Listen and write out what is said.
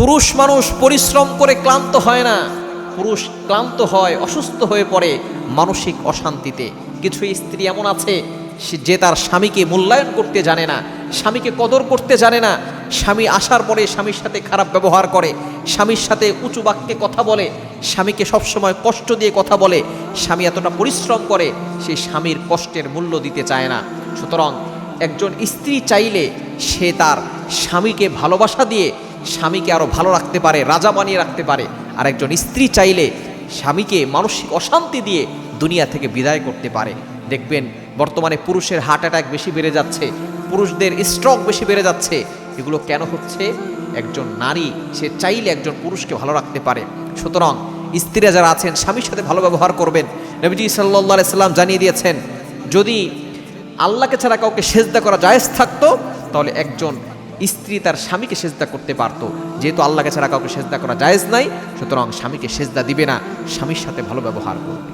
পুরুষ মানুষ পরিশ্রম করে ক্লান্ত হয় না, পুরুষ ক্লান্ত হয়, অসুস্থ হয়ে পড়ে মানসিক অশান্তিতে। কিছু স্ত্রী এমন আছে যে তার স্বামীকে মূল্যায়ন করতে জানে না, স্বামীকে কদর করতে জানে না। স্বামী আসার পরে স্বামীর সাথে খারাপ ব্যবহার করে, স্বামীর সাথে উঁচু বাক্যে কথা বলে, স্বামীকে সবসময় কষ্ট দিয়ে কথা বলে। স্বামী এতটা পরিশ্রম করে, সেই স্বামীর কষ্টের মূল্য দিতে চায় না। সুতরাং একজন স্ত্রী চাইলে সে তার স্বামীকে ভালোবাসা দিয়ে স্বামীকে আরও ভালো রাখতে পারে, রাজা বানিয়ে রাখতে পারে। আর একজন স্ত্রী চাইলে স্বামীকে মানসিক অশান্তি দিয়ে দুনিয়া থেকে বিদায় করতে পারে। দেখবেন বর্তমানে পুরুষের হার্ট অ্যাটাক বেশি বেড়ে যাচ্ছে, পুরুষদের স্ট্রোক বেশি বেড়ে যাচ্ছে। এগুলো কেন হচ্ছে? একজন নারী সে চাইলে একজন পুরুষকে ভালো রাখতে পারে। সুতরাং স্ত্রীরা যারা আছেন স্বামীর সাথে ভালো ব্যবহার করবেন। নবীজি সাল্লাল্লাহু আলাইহি সাল্লাম জানিয়ে দিয়েছেন, যদি আল্লাহকে ছাড়া কাউকে সেজদা করা জায়েজ থাকতো তাহলে একজন স্ত্রী তার স্বামীকে সেজদা করতে পারত। যেহেতু আল্লাহকে ছাড়া কাউকে সেজদা করা জায়েজ নাই, সুতরাং স্বামীকে সেজদা দিবে না, স্বামীর সাথে ভালো ব্যবহার করবে।